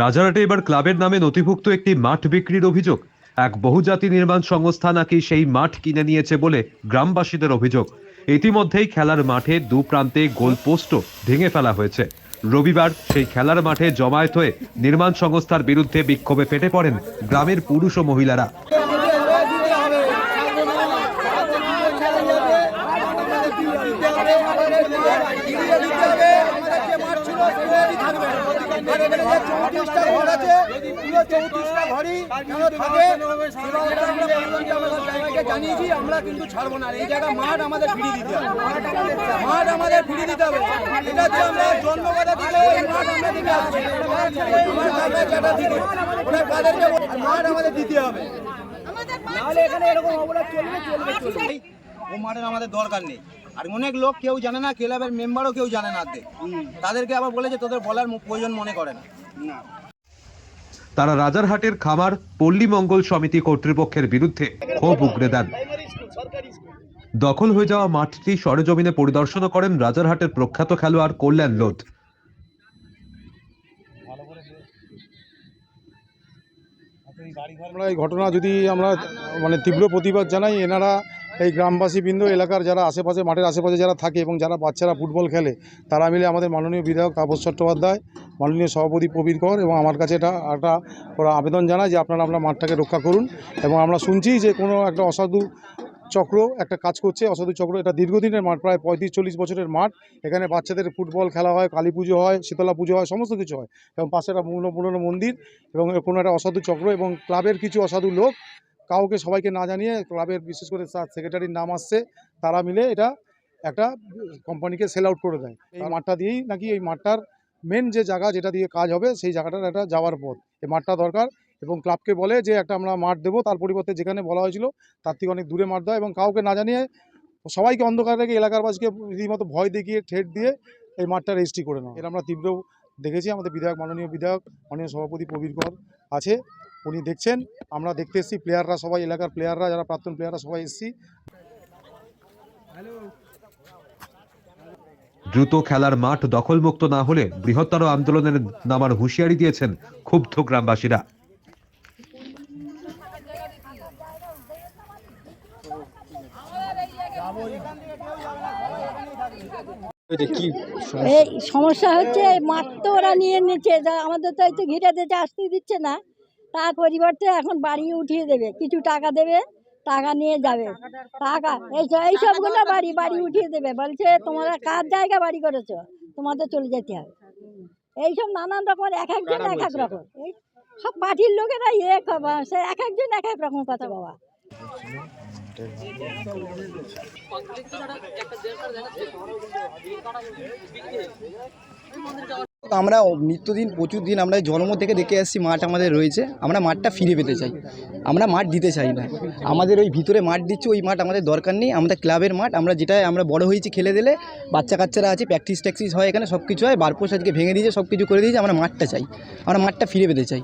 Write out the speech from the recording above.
রাজারহাটে এবার ক্লাবের নামে নথিভুক্ত একটি মাঠ বিক্রির অভিযোগ। এক বহুজাতি নির্মাণ সংস্থা নাকি সেই মাঠ কিনে নিয়েছে বলে গ্রামবাসীদের অভিযোগ। ইতিমধ্যেই খেলার মাঠে দু প্রান্তে গোল পোস্টও ভেঙে ফেলা হয়েছে। রবিবার সেই খেলার মাঠে জমায়েত হয়ে নির্মাণ সংস্থার বিরুদ্ধে বিক্ষোভে ফেটে পড়েন গ্রামের পুরুষ ও মহিলারা। জানিয়েছি আমরা কিন্তু ছাড়বো না। এই জায়গা মাঠ আমাদের ফিরিয়ে দিতে হবে, মাঠ আমাদের ফিরিয়ে দিতে হবে। এটা হচ্ছে আমরা জন্মগত থেকে মাঠ আমরা দিতে আসছি, আমার কাকা চাটা থেকে ওরা কাদেরকে মাঠ আমাদের দিতে হবে, নাহলে এখানে এরকম অবস্থা চলবে। ও মাঠের আমাদের দরকার নেই। আর অনেক লোক কেউ জানে না, ক্লাবের মেম্বারও কেউ জানে না, তাদেরকে আবার বলেছে তোদের বলার প্রয়োজন মনে করে না। তারা রাজারহাটের খামার পল্লী মঙ্গল সমিতি কর্তৃপক্ষের বিরুদ্ধে ক্ষোভ উগরে দেন। দখল হয়ে যাওয়া মাঠটি সরেজমিনে পরিদর্শন করেন রাজারহাটের প্রখ্যাত খেলোয়াড় কল্যাণ লোধ। আমরা এই ঘটনা যদি আমরা তীব্র প্রতিবাদ জানাই। এনারা এই গ্রামবাসী বৃন্দ এলাকার যারা আশেপাশে মাঠের আশেপাশে যারা থাকে এবং যারা বাচ্চারা ফুটবল খেলে তারা মিলে আমাদের মাননীয় বিধায়ক তাপস চট্টোপাধ্যায়, মাননীয় সভাপতি প্রবীর কর এবং আমার কাছে এটা ওরা আবেদন জানায় যে আপনারা মাঠটাকে রক্ষা করুন। এবং আমরা শুনছি যে কোনো একটা অসাধু চক্র একটা কাজ করছে, অসাধু চক্র। এটা দীর্ঘদিনের মাঠ, প্রায় 35-40 বছরের মাঠ। এখানে বাচ্চাদের ফুটবল খেলা হয়, কালী পুজো হয়, শীতলা পুজো হয়, সমস্ত কিছু হয়। এবং পাশে একটা পুরনো মন্দির এবং কোনো একটা অসাধু চক্র এবং ক্লাবের কিছু অসাধু লোক কাউকে সবাইকে না জানিয়ে ক্লাবের বিশেষ করে সেক্রেটারির নাম আসছে, তারা মিলে এটা একটা কোম্পানিকে সেল আউট করে দেয়। এই মাঠটা দিয়েই নাকি এই মাঠটার মেন যে জায়গা যেটা দিয়ে কাজ হবে সেই জায়গাটার একটা যাওয়ার পথ, এই মাঠটা দরকার। এবং ক্লাবকে বলে যে একটা আমরা মাঠ দেবো, তার পরিবর্তে যেখানে বলা হয়েছিল তার থেকে অনেক দূরে মাঠ দেয় এবং কাউকে না জানিয়ে সবাইকে অন্ধকার রেখে এলাকারবাসীকে রীতিমতো ভয় দেখিয়ে ঠেট দিয়ে এই মাঠটা রেজিস্ট্রি করে নেয়। এর আমরা তীব্র দেখেছি। আমাদের বিধায়ক মাননীয় সভাপতি প্রবীর কর আছে, উনি দেখছেন, আমরা দেখতে এসেছি, প্লেয়াররা সবাই, এলাকার প্লেয়াররা যারা প্রাক্তন প্লেয়াররা সবাই এসেছি। দ্রুত খেলার মাঠ দখলমুক্ত না হলে বৃহত্তর আন্দোলনের নামার হুঁশিয়ারি দিয়েছেন ক্ষুব্ধ গ্রামবাসীরা। এই সমস্যা হচ্ছে মাঠ তো ওরা নিয়ে নিচ্ছে, আমাদের তো এই তো ঘিরে দিতে আসতে দিচ্ছে না। তার পরিবর্তে এখন বাড়ি উঠিয়ে দেবে, কিছু টাকা দেবে, টাকা নিয়ে যাবে, টাকা এইসবগুলো বাড়ি উঠিয়ে দেবে। বলছে তোমরা কার জায়গা বাড়ি করেছো, তোমাদের চলে যেতে হবে। এইসব নানান রকম, এক একজন এক এক রকম, এই সব পার্টির লোকেরা সে এক একজন এক এক রকম কথা বাবা। আমরা নিত্যদিন প্রচুর দিন আমরা জন্ম থেকে দেখে আসছি মাঠ আমাদের রয়েছে, আমরা মাঠটা ফিরে পেতে চাই, আমরা মাঠ দিতে চাই না। আমাদের ওই ভিতরে মাঠ দিচ্ছে, ওই মাঠ আমাদের দরকার নেই। আমাদের ক্লাবের মাঠ, আমরা যেটায় আমরা বড় হয়েছি খেলে দিলে, বাচ্চা কাচ্চারা আছে, প্র্যাকটিস ট্যাকটিস হয় এখানে, সব কিছু হয়। বারপোষ আজকে ভেঙে দিয়েছে, সব কিছু করে দিয়েছে, আমরা মাঠটা চাই, আমরা মাঠটা ফিরে পেতে চাই।